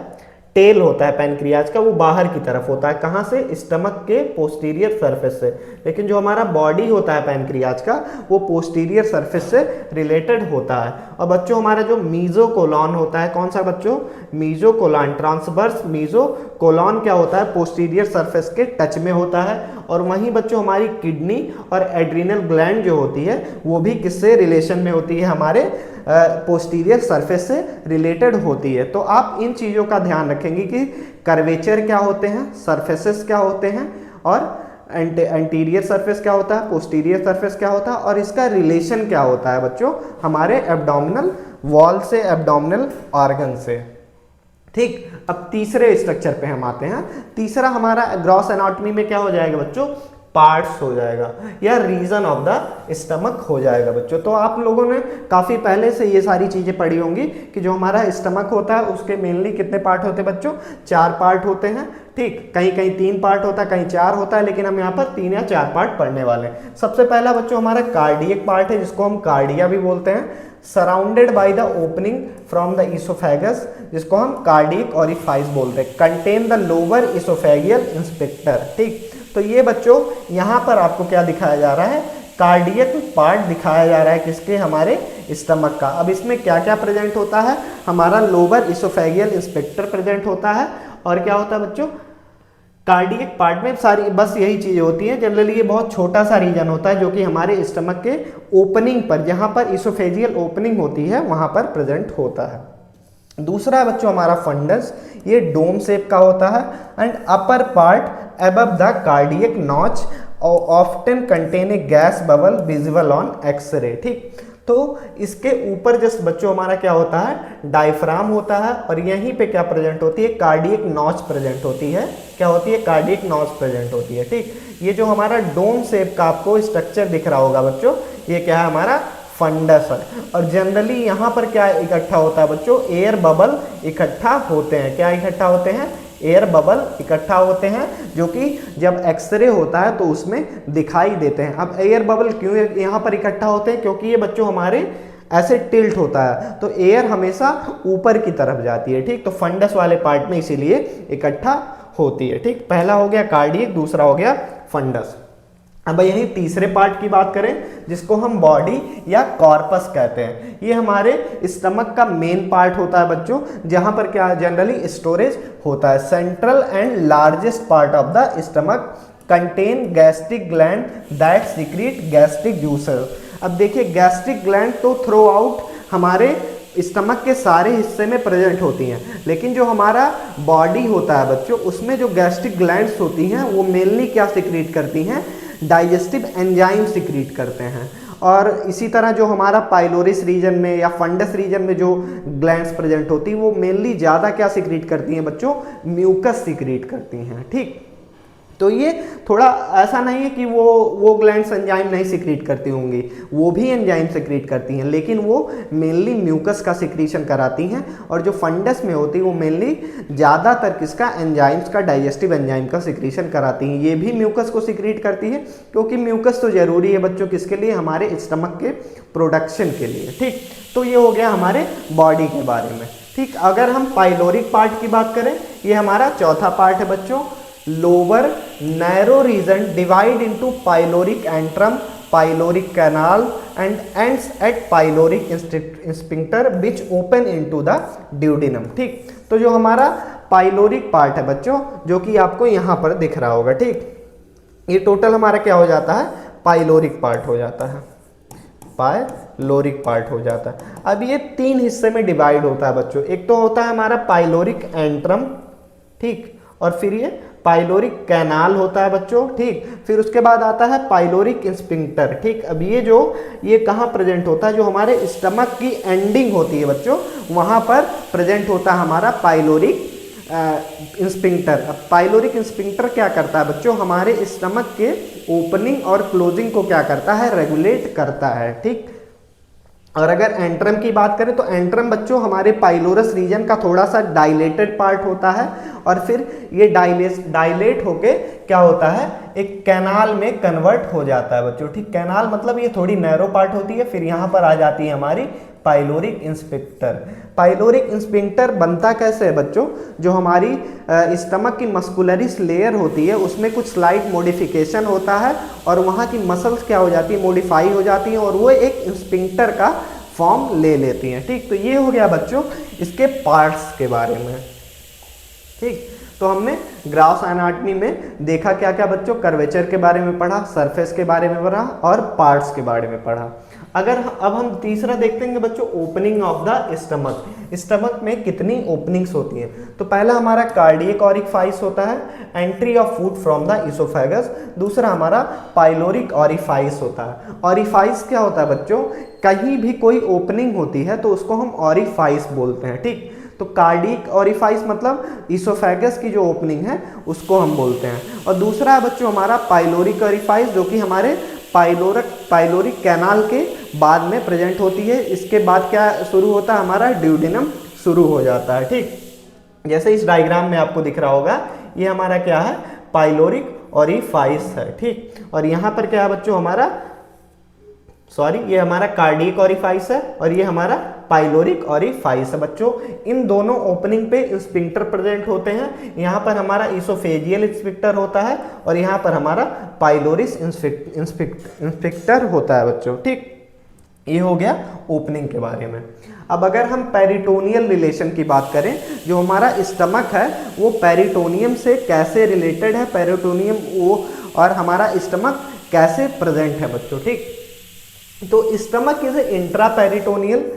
टेल होता है पैनक्रियाज का, वो बाहर की तरफ होता है, कहाँ से, स्टमक के पोस्टीरियर सरफेस से। लेकिन जो हमारा बॉडी होता है पैनक्रियाज का वो पोस्टीरियर सरफेस से रिलेटेड होता है। और बच्चों हमारा जो मीजोकोलॉन होता है, कौन सा बच्चों, मीजोकोलॉन, ट्रांसवर्स मीजोकोलॉन क्या होता है, पोस्टीरियर सरफेस के टच में होता है। और वहीं बच्चों हमारी किडनी और एड्रिनल ग्लैंड जो होती है वो भी किससे रिलेशन में होती है, हमारे पोस्टीरियर सरफेस से रिलेटेड होती है। तो आप इन चीज़ों का ध्यान रखेंगे कि कर्वेचर क्या होते हैं, सरफेसेस क्या होते हैं, और एंटीरियर सरफेस क्या होता है, पोस्टीरियर सरफेस क्या होता है, और इसका रिलेशन क्या होता है बच्चों हमारे एब्डोमिनल वॉल से, एब्डोमिनल ऑर्गन से, ठीक। अब तीसरे स्ट्रक्चर पे हम आते हैं। तीसरा हमारा ग्रॉस एनाटॉमी में क्या हो जाएगा बच्चों, पार्ट्स हो जाएगा या रीजन ऑफ द स्टमक हो जाएगा बच्चों। तो आप लोगों ने काफ़ी पहले से ये सारी चीज़ें पढ़ी होंगी कि जो हमारा स्टमक होता है उसके मेनली कितने पार्ट होते हैं बच्चों, 4 पार्ट होते हैं, ठीक। कहीं कहीं 3 पार्ट होता है, कहीं 4 होता है, लेकिन हम यहाँ पर 3 या 4 पार्ट पढ़ने वाले हैं। सबसे पहला बच्चों हमारा कार्डियक पार्ट है, जिसको हम कार्डिया भी बोलते हैं, surrounded by the opening from the oesophagus, जिसको हम कार्डियक ऑरिफाइस बोलते हैं, contain the lower oesophageal inspector, ठीक। तो ये बच्चों यहाँ पर आपको क्या दिखाया जा रहा है, कार्डियक पार्ट दिखाया जा रहा है, किसके, हमारे स्टमक का। अब इसमें क्या क्या प्रेजेंट होता है, हमारा लोअर इसोफेगियल इंस्पेक्टर प्रेजेंट होता है, और क्या होता है बच्चों, कार्डियक पार्ट में सारी बस यही चीजें होती हैं। जनरली ये बहुत छोटा सा रीजन होता है जो कि हमारे स्टमक के ओपनिंग पर, जहां पर इसोफेजियल ओपनिंग होती है वहां पर प्रेजेंट होता है। दूसरा है बच्चों हमारा फंडस, ये डोम शेप का होता है and upper part above the cardiac notch often contain a gas bubble visible on x-ray. ठीक, तो इसके ऊपर जस्ट बच्चों हमारा क्या होता है, डायफ्राम होता है और यहीं पे क्या प्रेजेंट होती है, कार्डियक नॉच प्रेजेंट होती है। क्या होती है, कार्डियक नॉच प्रेजेंट होती है। ठीक, ये जो हमारा डोम शेप का आपको स्ट्रक्चर दिख रहा होगा बच्चों, ये क्या है, हमारा फंडस है। और जनरली यहाँ पर क्या इकट्ठा होता है बच्चों, एयर बबल इकट्ठा होते हैं। क्या इकट्ठा होते हैं, एयर बबल इकट्ठा होते हैं, जो कि जब एक्सरे होता है तो उसमें दिखाई देते हैं। अब एयर बबल क्यों यहाँ पर इकट्ठा होते हैं, क्योंकि ये बच्चों हमारे ऐसे टिल्ट होता है तो एयर हमेशा ऊपर की तरफ जाती है। ठीक, तो फंडस वाले पार्ट में इसीलिए इकट्ठा होती है। ठीक, पहला हो गया कार्डियक, दूसरा हो गया फंडस। अब यही तीसरे पार्ट की बात करें जिसको हम बॉडी या कॉर्पस कहते हैं। ये हमारे स्टमक का मेन पार्ट होता है बच्चों, जहां पर क्या जनरली स्टोरेज होता है। Central and largest part of the stomach contain gastric gland that secrete gastric juices. अब देखिए गैस्ट्रिक ग्लैंड तो थ्रू आउट हमारे स्टमक के सारे हिस्से में प्रेजेंट होती हैं, लेकिन जो हमारा बॉडी होता है बच्चों उसमें जो गैस्ट्रिक ग्लैंड्स होती हैं वो मेनली क्या सिक्रीट करती हैं, डाइजेस्टिव एंजाइम सिक्रीट करते हैं। और इसी तरह जो हमारा पाइलोरिस रीजन में या फंडस रीजन में जो ग्लैंड्स प्रेजेंट होती हैं वो मेनली ज़्यादा क्या सिक्रीट करती हैं बच्चों, म्यूकस सिक्रीट करती हैं। ठीक, तो ये थोड़ा ऐसा नहीं है कि वो ग्लैंड्स एंजाइम नहीं सिक्रीट करती होंगी, वो भी एंजाइम सिक्रीट करती हैं, लेकिन वो मेनली म्यूकस का सिक्रीशन कराती हैं। और जो फंडस में होती है वो मेनली ज़्यादातर किसका, एंजाइम्स का, डाइजेस्टिव एंजाइम का सिक्रीशन कराती हैं। ये भी म्यूकस को सिक्रीट करती है, क्योंकि म्यूकस तो जरूरी है बच्चों किसके लिए, हमारे स्टमक के प्रोडक्शन के लिए। ठीक, तो ये हो गया हमारे बॉडी के बारे में। ठीक, अगर हम पाइलोरिक पार्ट की बात करें, ये हमारा चौथा पार्ट है बच्चों। Lower narrow region divide into pyloric antrum, pyloric canal and ends at pyloric sphincter which open into the duodenum. ठीक, तो जो हमारा पाइलोरिक पार्ट है बच्चों, जो कि आपको यहाँ पर दिख रहा होगा, ठीक, ये टोटल हमारा क्या हो जाता है, पाइलोरिक पार्ट हो जाता है, पाइलोरिक पार्ट हो जाता है। अब ये तीन हिस्से में डिवाइड होता है बच्चों। एक तो होता है हमारा पाइलोरिक एंट्रम, ठीक, और फिर ये पाइलोरिक कैनाल होता है बच्चों। ठीक, फिर उसके बाद आता है पाइलोरिक स्फिंक्टर। ठीक, अब ये कहाँ प्रेजेंट होता है, जो हमारे स्टमक की एंडिंग होती है बच्चों वहाँ पर प्रेजेंट होता है हमारा पाइलोरिक स्फिंक्टर। अब पाइलोरिक स्फिंक्टर क्या करता है बच्चों, हमारे स्टमक के ओपनिंग और क्लोजिंग को क्या करता है, रेगुलेट करता है। ठीक, और अगर एंट्रम की बात करें तो एंट्रम बच्चों हमारे पाइलोरस रीजन का थोड़ा सा डाइलेटेड पार्ट होता है, और फिर ये डाइलेट होके क्या होता है, एक कैनाल में कन्वर्ट हो जाता है बच्चों। ठीक, कैनाल मतलब ये थोड़ी नैरो पार्ट होती है। फिर यहाँ पर आ जाती है हमारी पाइलोरिक स्फिंक्टर। पाइलोरिक स्फिंक्टर बनता कैसे है बच्चों, जो हमारी स्टमक की मस्कुलरिस लेयर होती है उसमें कुछ स्लाइट मॉडिफिकेशन होता है और वहाँ की मसल्स क्या हो जाती है, मॉडिफाई हो जाती हैं और वो एक स्फिंक्टर का फॉर्म ले लेती हैं। ठीक, तो ये हो गया बच्चों इसके पार्ट्स के बारे में। ठीक, तो हमने ग्रास एनाटॉमी में देखा क्या क्या बच्चों, कर्वेचर के बारे में पढ़ा, सरफेस के बारे में पढ़ा और पार्ट्स के बारे में पढ़ा। अगर अब हम तीसरा देखते हैं बच्चों, opening of the stomach. Stomach में कितनी ओपनिंग्स होती हैं, तो पहला हमारा कार्डियक ऑरिफाइस होता है, entry of food from the oesophagus. दूसरा हमारा पाइलोरिक ऑरिफाइस होता है। ऑरिफाइस क्या होता है बच्चों, कहीं भी कोई ओपनिंग होती है तो उसको हम ऑरिफाइस बोलते हैं। ठीक, तो कार्डियक ऑरिफाइस मतलब इसोफेगस की जो ओपनिंग है उसको हम बोलते हैं। और दूसरा है बच्चों हमारा पाइलोरिक ऑरिफाइस, जो कि हमारे पाइलोरिक कैनाल के बाद में प्रेजेंट होती है। इसके बाद क्या शुरू होता है, हमारा ड्यूडेनम शुरू हो जाता है। ठीक, जैसे इस डायग्राम में आपको दिख रहा होगा, ये हमारा क्या है, पाइलोरिक ऑरिफाइस है। ठीक, और यहाँ पर क्या है बच्चों हमारा, ये हमारा कार्डियक ऑरिफाइस है और ये हमारा पाइलोरिक ऑरिफाइस है बच्चों। इन दोनों ओपनिंग पे स्फिंक्टर प्रेजेंट होते हैं। यहाँ पर हमारा इसोफेजियल स्फिंक्टर होता है और यहाँ पर हमारा पाइलोरिस स्फिंक्टर होता है बच्चों। ठीक, ये हो गया ओपनिंग के बारे में। अब अगर हम पेरिटोनियल रिलेशन की बात करें, जो हमारा स्टमक है वो पेरिटोनियम से कैसे रिलेटेड है, पेरिटोनियम वो और हमारा स्टमक कैसे प्रेजेंट है बच्चों, ठीक। तो स्टमक इज इंट्रा पेरिटोनियल।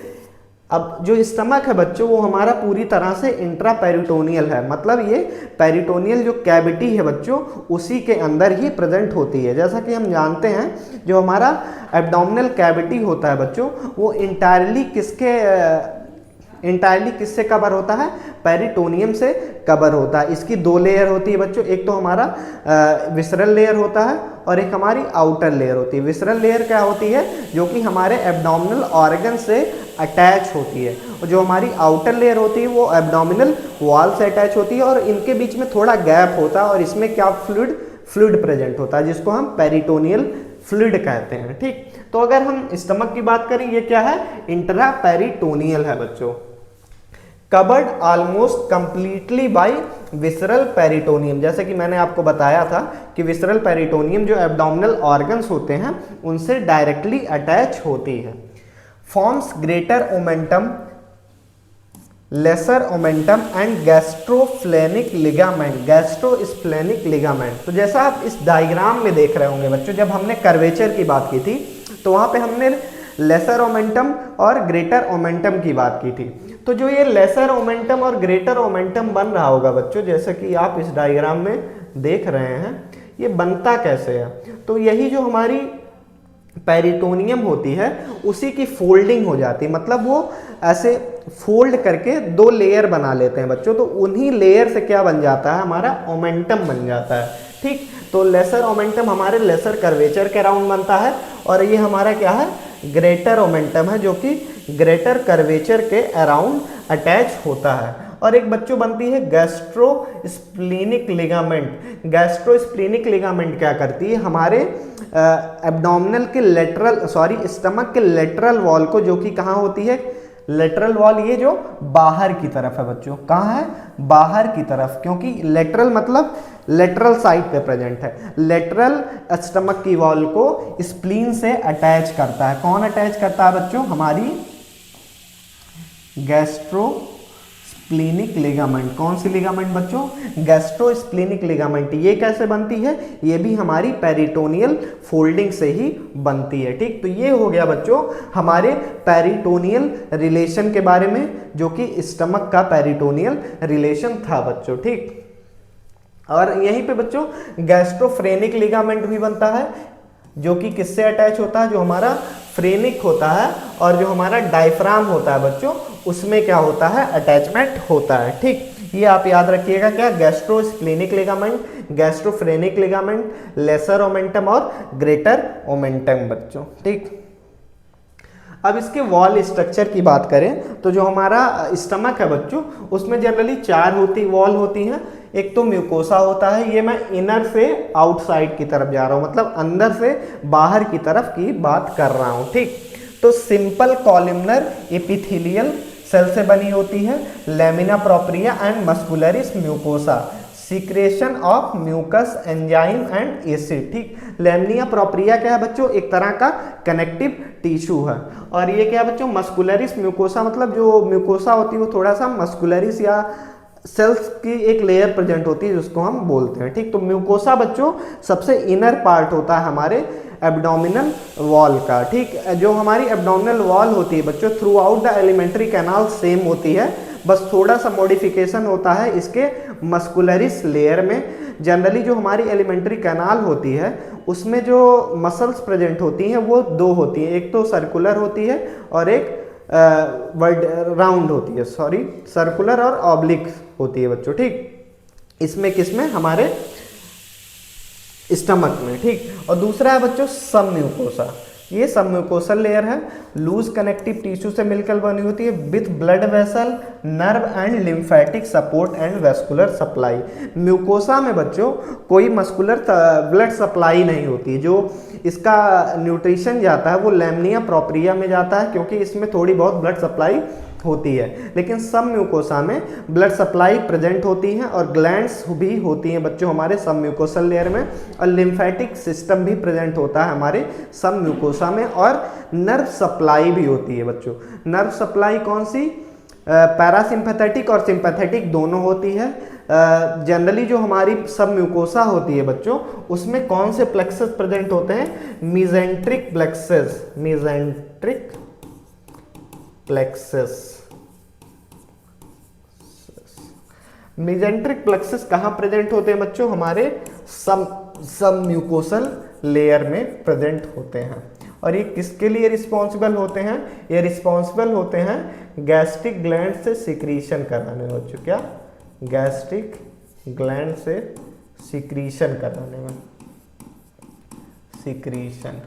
अब जो स्टमक है बच्चों वो हमारा पूरी तरह से इंट्रा पेरिटोनियल है, मतलब ये पेरिटोनियल जो कैविटी है बच्चों उसी के अंदर ही प्रेजेंट होती है। जैसा कि हम जानते हैं जो हमारा एब्डोमिनल कैविटी होता है बच्चों वो इंटायरली किससे कवर होता है, पेरिटोनियम से कवर होता है। इसकी दो लेयर होती है बच्चों, एक तो हमारा विसरल लेयर होता है और एक हमारी आउटर लेयर होती है। विसरल लेयर क्या होती है, जो कि हमारे एब्डोमिनल ऑर्गन से अटैच होती है, और जो हमारी आउटर लेयर होती है वो एब्डोमिनल वॉल से अटैच होती है, और इनके बीच में थोड़ा गैप होता है और इसमें क्या फ्लूइड प्रेजेंट होता है जिसको हम पेरिटोनियल फ्लूइड कहते हैं, ठीक। तो अगर हम स्टमक की बात करें, ये क्या है, इंट्रा पेरिटोनियल है बच्चों, covered almost completely by visceral peritoneum. जैसे कि मैंने आपको बताया था कि विसरल पेरिटोनियम जो एब्डोमिनल ऑर्गन्स होते हैं उनसे डायरेक्टली अटैच होती है। Forms greater omentum, lesser omentum and gastrosplenic ligament, gastrosplenic ligament. तो जैसा आप इस डायग्राम में देख रहे होंगे बच्चों, जब हमने कर्वेचर की बात की थी तो वहां पे हमने लेसर ओमेंटम और ग्रेटर ओमेंटम की बात की थी। तो जो ये लेसर ओमेंटम और ग्रेटर ओमेंटम बन रहा होगा बच्चों, जैसे कि आप इस डायग्राम में देख रहे हैं, ये बनता कैसे है, तो यही जो हमारी पेरिटोनियम होती है उसी की फोल्डिंग हो जाती है, मतलब वो ऐसे फोल्ड करके दो लेयर बना लेते हैं बच्चों, तो उन्हीं लेयर से क्या बन जाता है, हमारा ओमेंटम बन जाता है, ठीक। तो लेसर ओमेंटम हमारे लेसर कर्वेचर के अराउंड बनता है, और ये हमारा क्या है, ग्रेटर ओमेंटम है जो कि ग्रेटर कर्वेचर के अराउंड अटैच होता है। और एक बच्चों बनती है गैस्ट्रोस्प्लेनिक लिगामेंट। गैस्ट्रोस्प्लेनिक लिगामेंट क्या करती है, हमारे एब्डोमिनल के स्टमक के लेटरल वॉल को, जो कि कहाँ होती है, लेटरल वॉल ये जो बाहर की तरफ है बच्चों, कहाँ है, बाहर की तरफ, क्योंकि लेटरल मतलब लेटरल साइड पे प्रेजेंट है। लेटरल स्टमक की वॉल को स्प्लीन से अटैच करता है। कौन अटैच करता है बच्चों, हमारी गैस्ट्रोस्प्लेनिक लिगामेंट। कौन सी लिगामेंट बच्चों, गैस्ट्रोस्प्लेनिक लिगामेंट। ये कैसे बनती है, ये भी हमारी पेरिटोनियल फोल्डिंग से ही बनती है, ठीक। तो ये हो गया बच्चों हमारे पेरिटोनियल रिलेशन के बारे में, जो कि स्टमक का पेरिटोनियल रिलेशन था बच्चों, ठीक। और यहीं पे बच्चों गैस्ट्रोफ्रेनिक लिगामेंट भी बनता है, जो कि किससे अटैच होता है, जो हमारा फ्रेनिक होता है और जो हमारा डायफ्राम होता है बच्चों, उसमें क्या होता है, अटैचमेंट होता है, ठीक। ये आप याद रखिएगा, क्या, gastrosplenic ligament, गैस्ट्रोफ्रेनिक ligament, lesser omentum और ग्रेटर ओमेंटम बच्चों, ठीक। अब इसके वॉल स्ट्रक्चर की बात करें तो जो हमारा स्टमक है बच्चों उसमें जनरली चार वॉल होती हैं। एक तो म्यूकोसा होता है, ये मैं इनर से आउटसाइड की तरफ जा रहा हूँ, मतलब अंदर से बाहर की तरफ की बात कर रहा हूँ, ठीक। तो सिंपल कॉलमनर एपिथेलियल सेल से बनी होती है। Lamina propria and muscularis mucosa, secretion of mucus enzyme and acid, ठीक। लैमिना प्रोप्रिया क्या है बच्चों, एक तरह का कनेक्टिव टिश्यू है। और ये क्या है बच्चों, मस्कुलरिस म्यूकोसा, मतलब जो म्यूकोसा होती है वो थोड़ा सा मस्कुलरिस या सेल्स की एक लेयर प्रेजेंट होती है जिसको हम बोलते हैं, ठीक। तो म्यूकोसा बच्चों सबसे इनर पार्ट होता है हमारे एब्डोमिनल वॉल का, ठीक। जो हमारी एब्डोमिनल वॉल होती है बच्चों through out the alimentary canal same होती है, बस थोड़ा सा मॉडिफिकेशन होता है इसके मस्कुलरिस लेयर में। जनरली जो हमारी एलिमेंट्री कैनाल होती है उसमें जो मसल्स प्रेजेंट होती हैं वो दो होती हैं, एक तो सर्कुलर होती है और एक राउंड होती है, सर्कुलर और ऑब्लिक होती है बच्चों, ठीक। इसमें किसमें, हमारे स्टमक में, ठीक। और दूसरा है बच्चों सबम्यूकोसा, ये सबम्यूकोसल लेयर है, लूज कनेक्टिव टिश्यू से मिलकर बनी होती है with blood vessel, nerve and lymphatic support and vascular supply. Mucosa में बच्चों कोई मस्कुलर ब्लड सप्लाई नहीं होती, जो इसका न्यूट्रिशन जाता है वो लैमिना प्रोप्रिया में जाता है, क्योंकि इसमें थोड़ी बहुत ब्लड सप्लाई होती है, लेकिन सब म्यूकोसा में ब्लड सप्लाई प्रेजेंट होती है और ग्लैंड्स भी होती हैं बच्चों हमारे सब म्यूकोसल लेयर में, और लिम्फेटिक सिस्टम भी प्रेजेंट होता है हमारे सब म्यूकोसा में, और नर्व सप्लाई भी होती है बच्चों। नर्व सप्लाई कौन सी? पैरासिम्पैथेटिक और सिंपैथेटिक दोनों होती है। जनरली जो हमारी सब म्यूकोसा होती है बच्चों, उसमें कौन से प्लेक्सस प्रेजेंट होते हैं? मीजेंट्रिक प्लेक्सस, मीजेंट्रिक प्लेक्सस। मीजेंट्रिक प्लेक्सस कहाँ प्रेजेंट होते हैं बच्चों? हमारे सब म्यूकोसल लेयर में प्रेजेंट होते हैं। और ये किसके लिए रिस्पॉन्सिबल होते हैं? ये रिस्पॉन्सिबल होते हैं गैस्ट्रिक ग्लैंड से सिक्रीशन कराने में बच्चों। क्या? गैस्ट्रिक ग्लैंड से सिक्रीशन कराने में, सिक्रीशन।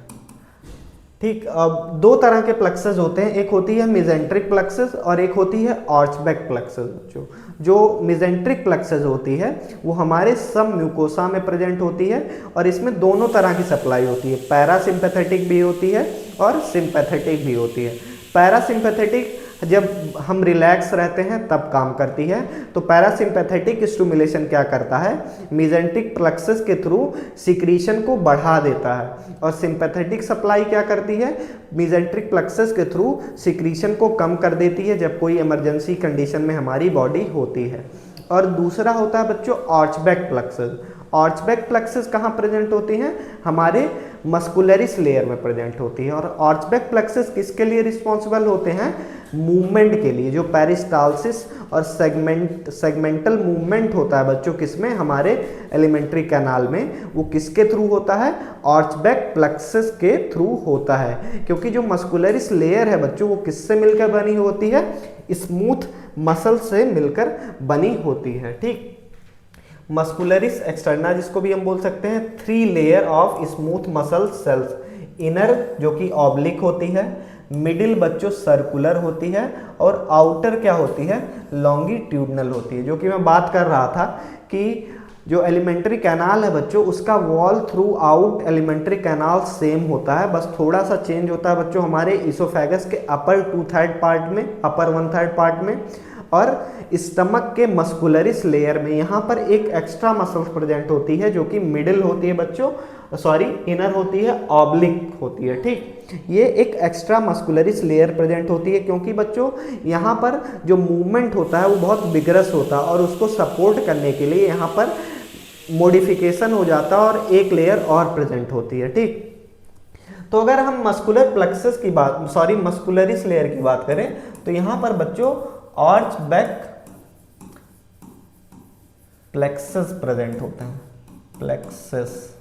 ठीक, अब दो तरह के प्लेक्सस होते हैं, एक होती है मेजेंट्रिक प्लेक्सस और एक होती है आर्चबैक प्लेक्सस बच्चों। जो मेजेंट्रिक प्लेक्सस होती है वो हमारे सब म्यूकोसा में प्रेजेंट होती है और इसमें दोनों तरह की सप्लाई होती है, पैरासिम्पैथेटिक भी होती है और सिंपैथेटिक भी होती है। पैरासिम्पैथेटिक जब हम रिलैक्स रहते हैं तब काम करती है, तो पैरासिम्पैथेटिक स्टिमुलेशन क्या करता है? मेजेंट्रिक प्लेक्सस के थ्रू सिक्रीशन को बढ़ा देता है, और सिंपैथेटिक सप्लाई क्या करती है? मेजेंट्रिक प्लेक्सस के थ्रू सिक्रीशन को कम कर देती है जब कोई इमरजेंसी कंडीशन में हमारी बॉडी होती है। और दूसरा होता है बच्चों आर्चबैक प्लेक्सस। आर्चबैक प्लेक्सस कहाँ प्रेजेंट होती हैं? हमारे मस्कुलरिस लेयर में प्रेजेंट होती है। और आर्चबैक प्लेक्सस किसके लिए रिस्पॉन्सिबल होते हैं? मूवमेंट के लिए। जो पेरिस्टालसिस और सेगमेंटल मूवमेंट होता है बच्चों किसमें? हमारे एलिमेंट्री कैनाल में, वो किसके थ्रू होता है? आर्चबैक प्लेक्सस के थ्रू होता है। क्योंकि जो मस्कुलरिस लेयर है बच्चों वो किससे मिलकर बनी होती है? स्मूथ मसल से मिलकर बनी होती है। ठीक, मस्कुलरिस एक्सटर्ना जिसको भी हम बोल सकते हैं, 3 layer of smooth muscle cells. Inner जो कि ऑब्लिक होती है, मिडिल बच्चों सर्कुलर होती है, और आउटर क्या होती है? लॉन्गिट्यूडनल होती है। जो कि मैं बात कर रहा था कि जो एलिमेंट्री कैनाल है बच्चों उसका wall through out alimentary canal same होता है, बस थोड़ा सा चेंज होता है बच्चों हमारे इसोफेगस के अपर 2/3 पार्ट में, अपर 1/3 पार्ट में, और स्टमक के मस्कुलरिस लेयर में यहाँ पर एक एक्स्ट्रा मसल्स प्रेजेंट होती है जो कि मिडिल होती है बच्चों, सॉरी इनर होती है, ऑब्लिक होती है। ठीक, ये एक एक्स्ट्रा मस्कुलरिस लेयर प्रेजेंट होती है क्योंकि बच्चों यहाँ पर जो मूवमेंट होता है वो बहुत बिगरस होता है, और उसको सपोर्ट करने के लिए यहाँ पर मॉडिफिकेशन हो जाता है और एक लेयर और प्रेजेंट होती है। ठीक, तो अगर हम मस्कुलर प्लेक्सस की बात, सॉरी मस्कुलरिस लेयर की बात करें तो यहाँ पर बच्चों आर्चबैक प्लेक्सस प्रेजेंट होते हैं, प्लेक्सस।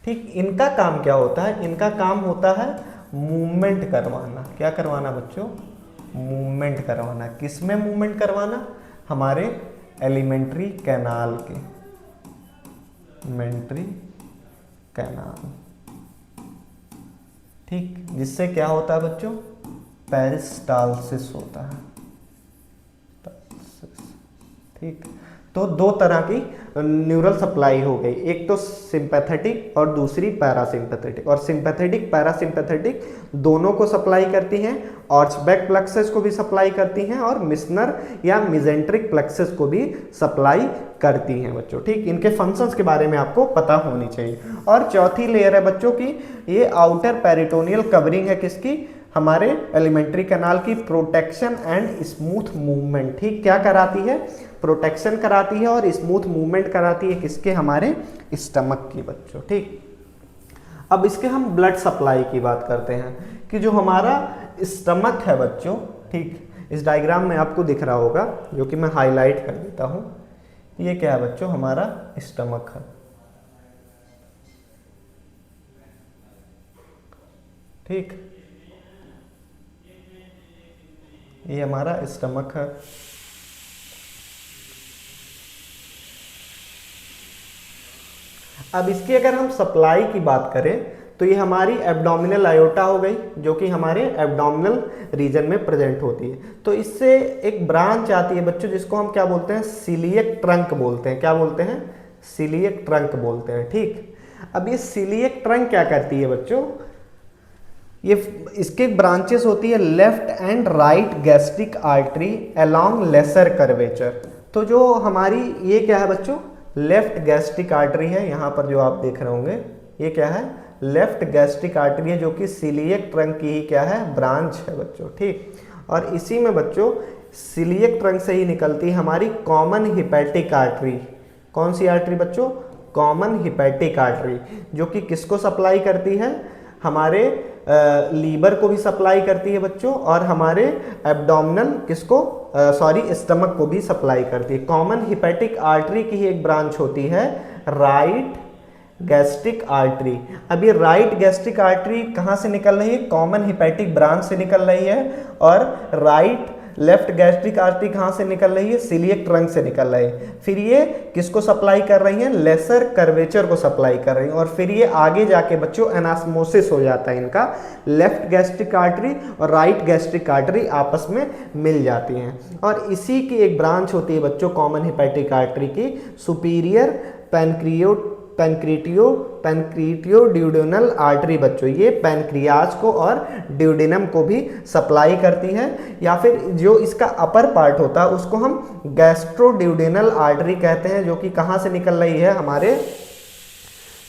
ठीक, इनका काम क्या होता है? इनका काम होता है मूवमेंट करवाना। क्या करवाना बच्चों? मूवमेंट करवाना। किसमें मूवमेंट करवाना? हमारे एलिमेंट्री कैनाल के, एलिमेंट्री कैनाल। ठीक, जिससे क्या होता है बच्चों? पेरिस्टालसिस होता है। ठीक, तो दो तरह की न्यूरल सप्लाई हो गई, एक तो सिंपैथेटिक और दूसरी पैरासिम्पैथेटिक। और सिंपैथेटिक पैरासिम्पैथेटिक दोनों को सप्लाई करती हैं, आर्चबैक प्लेक्सस को भी सप्लाई करती हैं और मिशनर या मेजेंट्रिक प्लेक्सस को भी सप्लाई करती हैं बच्चों। ठीक, इनके फंक्शंस के बारे में आपको पता होनी चाहिए। और चौथी लेयर है बच्चों की, ये आउटर पेरिटोनियल कवरिंग है किसकी? हमारे एलिमेंट्री कैनाल की, प्रोटेक्शन एंड स्मूथ मूवमेंट। ठीक, क्या कराती है? प्रोटेक्शन कराती है और स्मूथ मूवमेंट कराती है किसके? हमारे स्टमक की बच्चों। ठीक, अब इसके हम ब्लड सप्लाई की बात करते हैं कि जो हमारा स्टमक है बच्चों, ठीक, इस डायग्राम में आपको दिख रहा होगा जो कि मैं हाईलाइट कर देता हूं। ये क्या है बच्चों? हमारा स्टमक है। ठीक, ये हमारा स्टमक है। अब इसकी अगर हम सप्लाई की बात करें तो ये हमारी एब्डोमिनल आयोटा हो गई जो कि हमारे एब्डोमिनल रीजन में प्रेजेंट होती है। तो इससे एक ब्रांच आती है बच्चों जिसको हम क्या बोलते हैं? सीलिएक ट्रंक बोलते हैं। क्या बोलते हैं? सीलिएक ट्रंक बोलते हैं। ठीक, अब ये सीलिएक ट्रंक क्या करती है बच्चों? ये इसके ब्रांचेस होती है left and right gastric artery along lesser curvature. तो जो हमारी ये क्या है बच्चों, लेफ्ट गैस्ट्रिक आर्टरी है, यहाँ पर जो आप देख रहे होंगे ये क्या है, लेफ्ट गैस्ट्रिक आर्टरी है, जो कि सिलियक ट्रंक की ही क्या है, ब्रांच है बच्चों, ठीक। और इसी में बच्चों सिलियक ट्रंक से ही निकलती है हमारी कॉमन हिपैटिक आर्टरी। कौन सी आर्टरी बच्चों, कॉमन हिपैटिक आर्टरी, जो कि किसको सप्लाई करती है, हमारे लीवर को भी सप्लाई करती है बच्चों, और हमारे एब्डोमिनल किसको, स्टमक को भी सप्लाई करती है। कॉमन हिपैटिक आर्टरी की ही एक ब्रांच होती है राइट गैस्ट्रिक आर्टरी। अब ये राइट गैस्ट्रिक आर्टरी कहाँ से निकल रही है, कॉमन हिपैटिक ब्रांच से निकल रही है, और राइट लेफ्ट गैस्ट्रिक आर्टरी कहाँ से निकल रही है, सिलियक ट्रंक से निकल रही है। फिर ये किसको सप्लाई कर रही है, लेसर कर्वेचर को सप्लाई कर रही है, और फिर ये आगे जाके बच्चों एनास्मोसिस हो जाता है इनका, लेफ्ट गैस्ट्रिक आर्टरी और राइट गैस्ट्रिक आर्टरी आपस में मिल जाती हैं। और इसी की एक ब्रांच होती है बच्चों कॉमन हिपैटिक आर्टरी की, सुपीरियर पैनक्रिटियो ड्यूडेनल आर्टरी बच्चों, ये पैनक्रियाज को और ड्यूडेनम को भी सप्लाई करती है। या फिर जो इसका अपर पार्ट होता है उसको हम गैस्ट्रोड्यूडेनल आर्टरी कहते हैं, जो कि कहाँ से निकल रही है, हमारे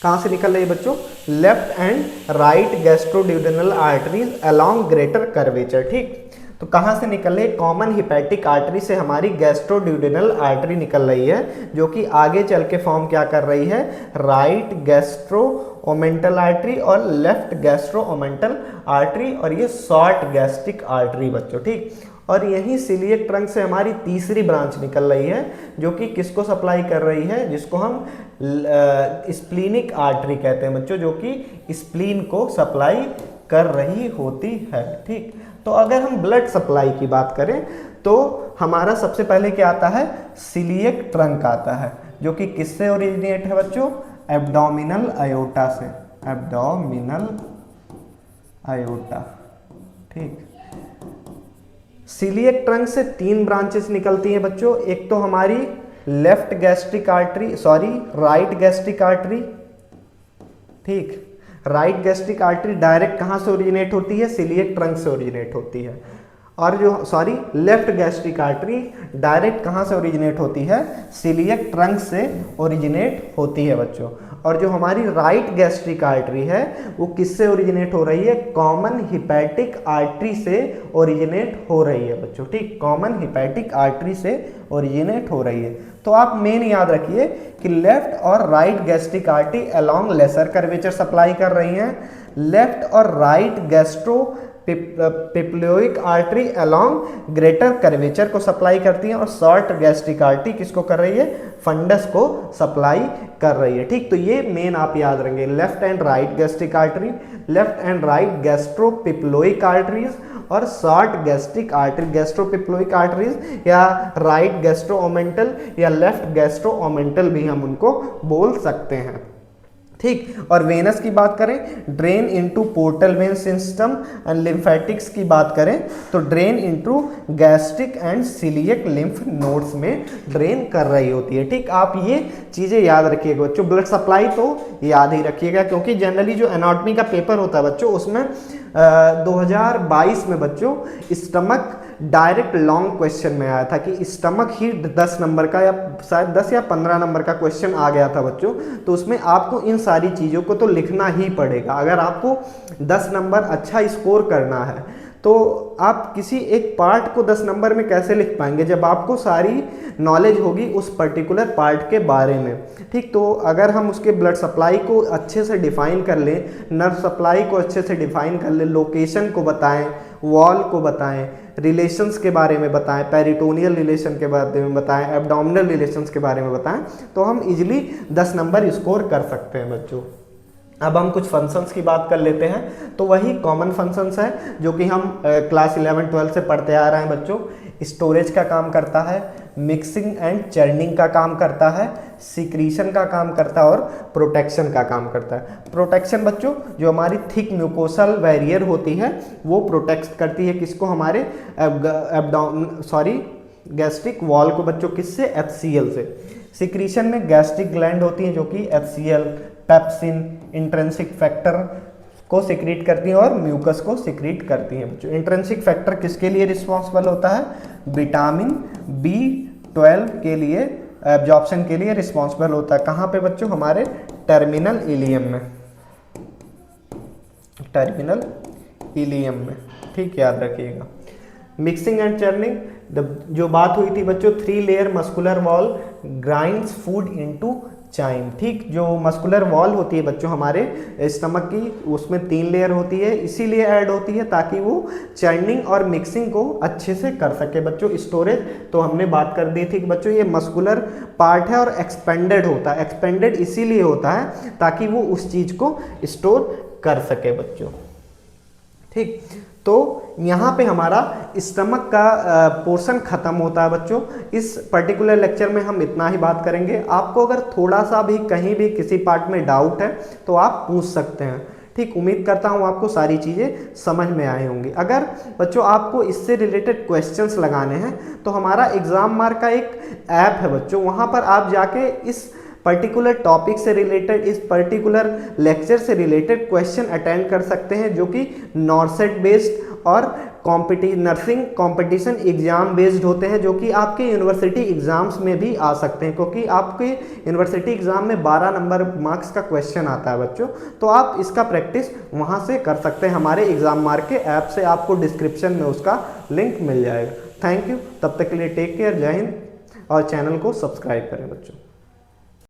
कहाँ से निकल रही है बच्चों, left and right gastroduodenal arteries along greater curvature, ठीक। तो कहाँ से निकल रही है, कॉमन हिपैटिक आर्टरी से हमारी गैस्ट्रोड्यूडेनल आर्टरी निकल रही है, जो कि आगे चल के फॉर्म क्या कर रही है, राइट गैस्ट्रोओमेंटल आर्टरी और लेफ्ट गैस्ट्रोओमेंटल आर्टरी, और ये शॉर्ट गैस्ट्रिक आर्टरी बच्चों, ठीक। और यही सिलियक ट्रंक से हमारी तीसरी ब्रांच निकल रही है, जो कि किसको सप्लाई कर रही है, जिसको हम स्प्लीनिक आर्टरी कहते हैं बच्चों, जो कि स्प्लीन को सप्लाई कर रही होती है, ठीक। तो अगर हम ब्लड सप्लाई की बात करें तो हमारा सबसे पहले क्या आता है, सिलियक ट्रंक आता है, जो कि किससे ओरिजिनेट है बच्चों, एब्डोमिनल अयोटा से, एब्डोमिनल अयोटा, ठीक। सिलियक ट्रंक से तीन ब्रांचेस निकलती हैं बच्चों, एक तो हमारी left gastric artery, right gastric artery, ठीक। राइट गैस्ट्रिक आर्टरी डायरेक्ट कहाँ से ओरिजिनेट होती है, सिलियक ट्रंक से ओरिजिनेट होती है। और जो लेफ्ट गैस्ट्रिक आर्टरी डायरेक्ट कहाँ से ओरिजिनेट होती है, सिलियक ट्रंक से ओरिजिनेट होती है बच्चों। और जो हमारी राइट गैस्ट्रिक आर्टरी है वो किससे ओरिजिनेट हो रही है, कॉमन हिपैटिक आर्टरी से ओरिजिनेट हो रही है बच्चों, ठीक। कॉमन हिपैटिक आर्टरी से ओरिजिनेट हो रही है। तो आप मेन याद रखिए कि लेफ्ट और right gastric artery along lesser curvature supply कर रही हैं, लेफ्ट और right gastroepiploic artery along greater curvature को सप्लाई करती है, और शॉर्ट गैस्ट्रिक आर्टरी किसको कर रही है, फंडस को सप्लाई कर रही है, ठीक। तो ये मेन आप याद रखेंगे, left and right gastric artery, left and right gastroepiploic arteries, और short gastric artery, gastroepiploic arteries, या राइट गैस्ट्रोओमेंटल या लेफ्ट गैस्ट्रोओमेंटल भी हम उनको बोल सकते हैं, ठीक। और वेनस की बात करें, drain into portal vein system and lymphatics की बात करें तो drain into gastric and coeliac lymph nodes में ड्रेन कर रही होती है, ठीक। आप ये चीज़ें याद रखिएगा बच्चों। ब्लड सप्लाई तो याद ही रखिएगा, क्योंकि जनरली जो एनाटॉमी का पेपर होता है बच्चों उसमें 2022 में बच्चों स्टमक डायरेक्ट लॉन्ग क्वेश्चन में आया था कि स्टमक ही 10 नंबर का या शायद 10 या 15 नंबर का क्वेश्चन आ गया था बच्चों। तो उसमें आपको इन सारी चीज़ों को तो लिखना ही पड़ेगा। अगर आपको 10 नंबर अच्छा स्कोर करना है तो आप किसी एक पार्ट को 10 नंबर में कैसे लिख पाएंगे जब आपको सारी नॉलेज होगी उस पर्टिकुलर पार्ट के बारे में, ठीक। तो अगर हम उसके ब्लड सप्लाई को अच्छे से डिफाइन कर लें, नर्व सप्लाई को अच्छे से डिफाइन कर लें, लोकेशन को बताएं, वॉल को बताएं, रिलेशंस के बारे में बताएं, पेरिटोनियल रिलेशन के बारे में बताएं, एब्डोमिनल रिलेशंस के बारे में बताएं, तो हम इजीली 10 नंबर स्कोर कर सकते हैं बच्चों। अब हम कुछ फंक्शंस की बात कर लेते हैं। तो वही कॉमन फंक्शंस है जो कि हम क्लास 11-12 से पढ़ते आ रहे हैं बच्चों। स्टोरेज का काम करता है, मिक्सिंग एंड चर्निंग का काम करता है, सिक्रीशन का काम करता है और प्रोटेक्शन का काम करता है। प्रोटेक्शन बच्चों जो हमारी थिक म्यूकोसल बैरियर होती है वो प्रोटेक्ट करती है किसको, हमारे गैस्ट्रिक वॉल को बच्चों, किससे, HCl से। सिक्रीशन में गैस्ट्रिक ग्लैंड होती है जो कि HCl, पेप्सिन, इंट्रिंसिक फैक्टर, को सिक्रीट करती हैं और म्यूकस को सिक्रीट करती हैं बच्चों। इंट्रिंसिक फैक्टर किसके लिए रिस्पॉन्सिबल होता है? विटामिन B12 के लिए एब्जॉर्प्शन के लिए रिस्पॉन्सिबल होता है। कहाँ पे बच्चों? हमारे टर्मिनल इलियम में, टर्मिनल इलियम में, ठीक, याद रखिएगा। मिक्सिंग एंड चर्निंग, जो बात हुई थी बच्चों, 3 layer muscular wall grinds food into chyme, ठीक। जो मस्कुलर वॉल होती है बच्चों हमारे स्टमक की, उसमें 3 लेयर होती है, इसीलिए ऐड होती है ताकि वो चर्निंग और मिक्सिंग को अच्छे से कर सके बच्चों। स्टोरेज तो हमने बात कर दी थी कि बच्चों ये मस्कुलर पार्ट है और एक्सपेंडेड होता है। एक्सपेंडेड इसीलिए होता है ताकि वो उस चीज को स्टोर कर सके बच्चों, ठीक। तो यहाँ पे हमारा स्टमक का पोर्शन खत्म होता है बच्चों। इस पर्टिकुलर लेक्चर में हम इतना ही बात करेंगे। आपको अगर थोड़ा सा भी कहीं भी किसी पार्ट में डाउट है तो आप पूछ सकते हैं, ठीक। उम्मीद करता हूँ आपको सारी चीज़ें समझ में आई होंगी। अगर बच्चों आपको इससे रिलेटेड क्वेश्चंस लगाने हैं तो हमारा एग्जाम मार्क का एक ऐप है बच्चों, वहाँ पर आप जाके इस पर्टिकुलर टॉपिक से रिलेटेड, इस पर्टिकुलर लेक्चर से रिलेटेड क्वेश्चन अटेंड कर सकते हैं, जो कि नॉर्सेट बेस्ड और नर्सिंग कंपटीशन एग्जाम बेस्ड होते हैं, जो कि आपके यूनिवर्सिटी एग्जाम्स में भी आ सकते हैं, क्योंकि आपके यूनिवर्सिटी एग्जाम में 12 नंबर मार्क्स का क्वेश्चन आता है बच्चों। तो आप इसका प्रैक्टिस वहां से कर सकते हैं हमारे एग्जाम मार्क के ऐप से, आपको डिस्क्रिप्शन में उसका लिंक मिल जाएगा। थैंक यू, तब तक के लिए टेक केयर, जय हिंद, और चैनल को सब्सक्राइब करें बच्चों।